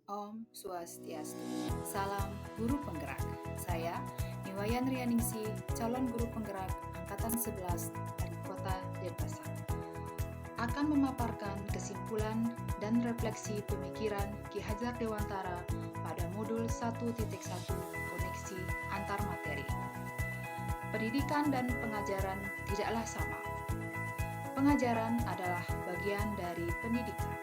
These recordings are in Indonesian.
Om Swastiastu. Salam Guru Penggerak. Saya Niwayan Rianingsi, calon guru penggerak angkatan 11 dari Kota Denpasar. Akan memaparkan kesimpulan dan refleksi pemikiran Ki Hajar Dewantara pada modul 1.1 koneksi antar materi. Pendidikan dan pengajaran tidaklah sama. Pengajaran adalah bagian dari pendidikan.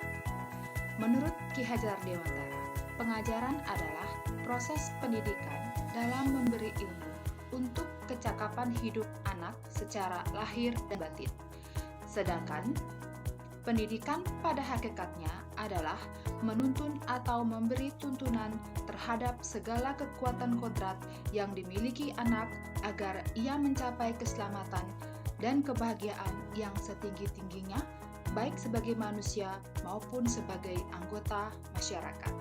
Menurut Ki Hajar Dewantara, pengajaran adalah proses pendidikan dalam memberi ilmu untuk kecakapan hidup anak secara lahir dan batin. Sedangkan pendidikan pada hakikatnya adalah menuntun atau memberi tuntunan terhadap segala kekuatan kodrat yang dimiliki anak agar ia mencapai keselamatan dan kebahagiaan yang setinggi-tingginya, baik sebagai manusia maupun sebagai anggota masyarakat.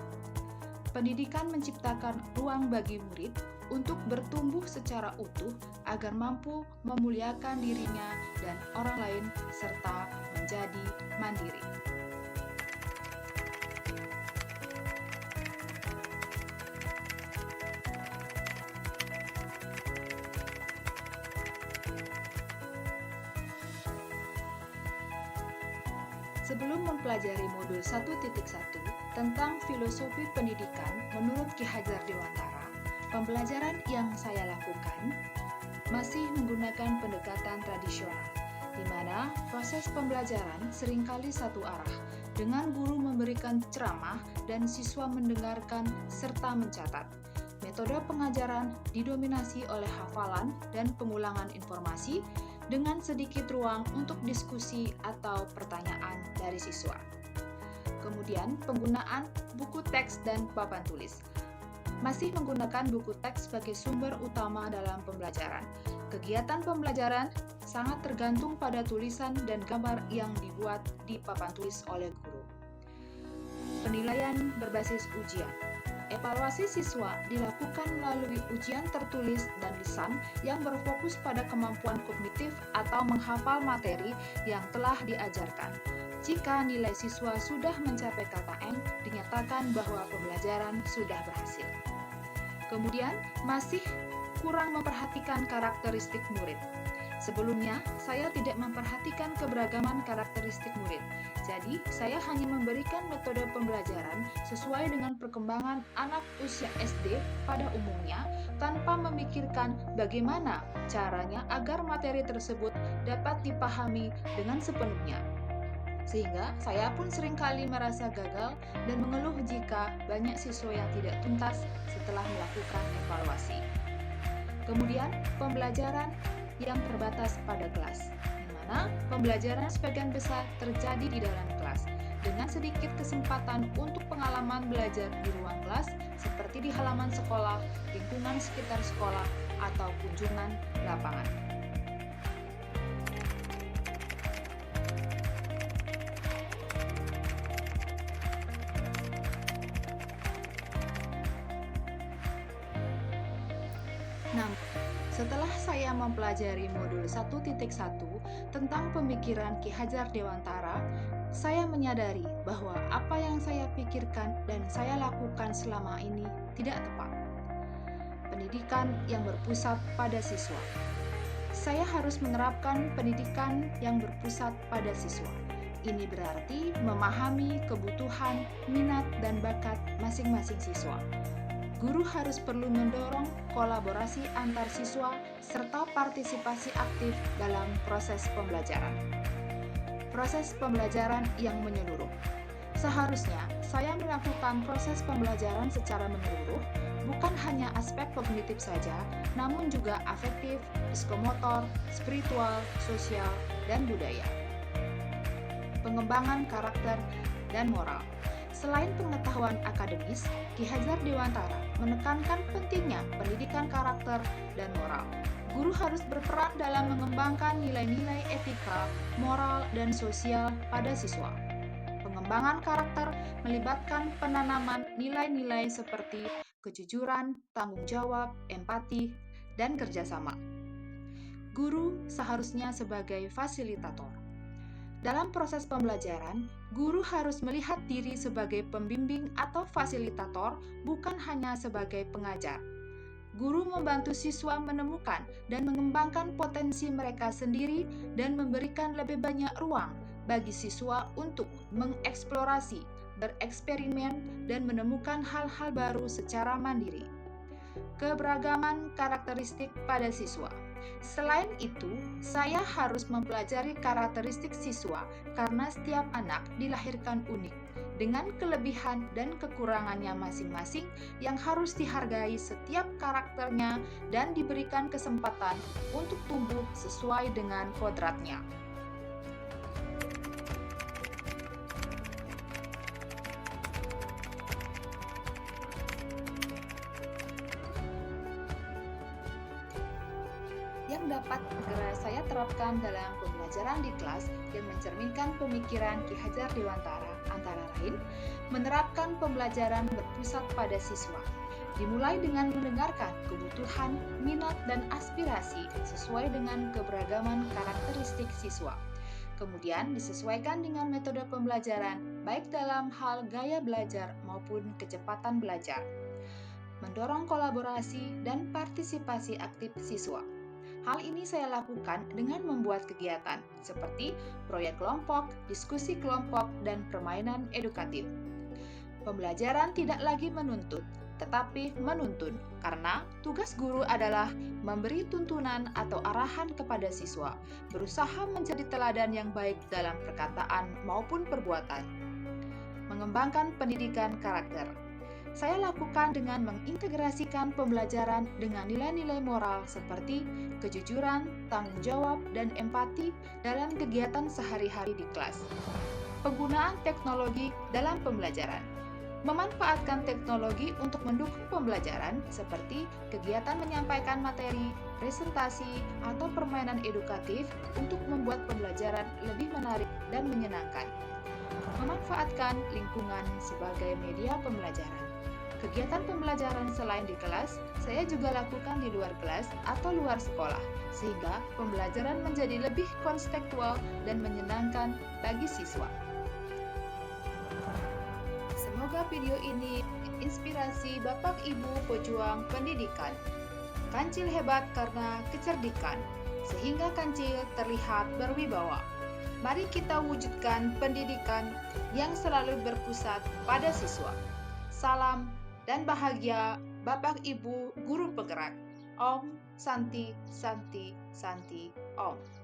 Pendidikan menciptakan ruang bagi murid untuk bertumbuh secara utuh agar mampu memuliakan dirinya dan orang lain serta menjadi mandiri. Sebelum mempelajari modul 1.1 tentang filosofi pendidikan menurut Ki Hajar Dewantara, pembelajaran yang saya lakukan masih menggunakan pendekatan tradisional, di mana proses pembelajaran seringkali satu arah, dengan guru memberikan ceramah dan siswa mendengarkan serta mencatat. Metode pengajaran didominasi oleh hafalan dan pengulangan informasi, dengan sedikit ruang untuk diskusi atau pertanyaan dari siswa. Kemudian, penggunaan buku teks dan papan tulis. Masih menggunakan buku teks sebagai sumber utama dalam pembelajaran. Kegiatan pembelajaran sangat tergantung pada tulisan dan gambar yang dibuat di papan tulis oleh guru. Penilaian berbasis ujian. Evaluasi siswa dilakukan melalui ujian tertulis dan lisan yang berfokus pada kemampuan kognitif atau menghafal materi yang telah diajarkan. Jika nilai siswa sudah mencapai KKM, dinyatakan bahwa pembelajaran sudah berhasil. Kemudian, masih kurang memperhatikan karakteristik murid. Sebelumnya, saya tidak memperhatikan keberagaman karakteristik murid. Jadi, saya hanya memberikan metode pembelajaran sesuai dengan perkembangan anak usia SD pada umumnya, tanpa memikirkan bagaimana caranya agar materi tersebut dapat dipahami dengan sepenuhnya. Sehingga saya pun seringkali merasa gagal dan mengeluh jika banyak siswa yang tidak tuntas setelah melakukan evaluasi. Kemudian, pembelajaran yang terbatas pada kelas, di mana pembelajaran sebagian besar terjadi di dalam kelas, dengan sedikit kesempatan untuk pengalaman belajar di ruang kelas, seperti di halaman sekolah, lingkungan sekitar sekolah, atau kunjungan lapangan. Setelah saya mempelajari modul 1.1 tentang pemikiran Ki Hajar Dewantara, saya menyadari bahwa apa yang saya pikirkan dan saya lakukan selama ini tidak tepat. Pendidikan yang berpusat pada siswa. Saya harus menerapkan pendidikan yang berpusat pada siswa. Ini berarti memahami kebutuhan, minat, dan bakat masing-masing siswa. Guru harus perlu mendorong kolaborasi antar siswa serta partisipasi aktif dalam proses pembelajaran. Proses pembelajaran yang menyeluruh. Seharusnya saya melakukan proses pembelajaran secara menyeluruh, bukan hanya aspek kognitif saja, namun juga afektif, psikomotor, spiritual, sosial, dan budaya. Pengembangan karakter dan moral. Selain pengetahuan akademis, Ki Hajar Dewantara menekankan pentingnya pendidikan karakter dan moral. Guru harus berperan dalam mengembangkan nilai-nilai etika, moral, dan sosial pada siswa. Pengembangan karakter melibatkan penanaman nilai-nilai seperti kejujuran, tanggung jawab, empati, dan kerjasama. Guru seharusnya sebagai fasilitator. Dalam proses pembelajaran, guru harus melihat diri sebagai pembimbing atau fasilitator, bukan hanya sebagai pengajar. Guru membantu siswa menemukan dan mengembangkan potensi mereka sendiri dan memberikan lebih banyak ruang bagi siswa untuk mengeksplorasi, bereksperimen, dan menemukan hal-hal baru secara mandiri. Keberagaman karakteristik pada siswa. Selain itu, saya harus mempelajari karakteristik siswa karena setiap anak dilahirkan unik dengan kelebihan dan kekurangannya masing-masing yang harus dihargai setiap karakternya dan diberikan kesempatan untuk tumbuh sesuai dengan kodratnya. Yang dapat segera saya terapkan dalam pembelajaran di kelas yang mencerminkan pemikiran Ki Hajar Dewantara antara lain, menerapkan pembelajaran berpusat pada siswa, dimulai dengan mendengarkan kebutuhan, minat, dan aspirasi sesuai dengan keberagaman karakteristik siswa. Kemudian disesuaikan dengan metode pembelajaran, baik dalam hal gaya belajar maupun kecepatan belajar. Mendorong kolaborasi dan partisipasi aktif siswa. Hal ini saya lakukan dengan membuat kegiatan seperti proyek kelompok, diskusi kelompok, dan permainan edukatif. Pembelajaran tidak lagi menuntut, tetapi menuntun, karena tugas guru adalah memberi tuntunan atau arahan kepada siswa, berusaha menjadi teladan yang baik dalam perkataan maupun perbuatan. Mengembangkan pendidikan karakter. Saya lakukan dengan mengintegrasikan pembelajaran dengan nilai-nilai moral seperti kejujuran, tanggung jawab, dan empati dalam kegiatan sehari-hari di kelas. Penggunaan teknologi dalam pembelajaran. Memanfaatkan teknologi untuk mendukung pembelajaran seperti kegiatan menyampaikan materi, presentasi, atau permainan edukatif untuk membuat pembelajaran lebih menarik dan menyenangkan. Memanfaatkan lingkungan sebagai media pembelajaran. Kegiatan pembelajaran selain di kelas, saya juga lakukan di luar kelas atau luar sekolah, sehingga pembelajaran menjadi lebih konstekstual dan menyenangkan bagi siswa. Semoga video ini menginspirasi Bapak Ibu pejuang pendidikan. Kancil hebat karena kecerdikan, sehingga kancil terlihat berwibawa. Mari kita wujudkan pendidikan yang selalu berpusat pada siswa. Salam dan bahagia Bapak Ibu guru penggerak. Om Santi Santi Santi Om.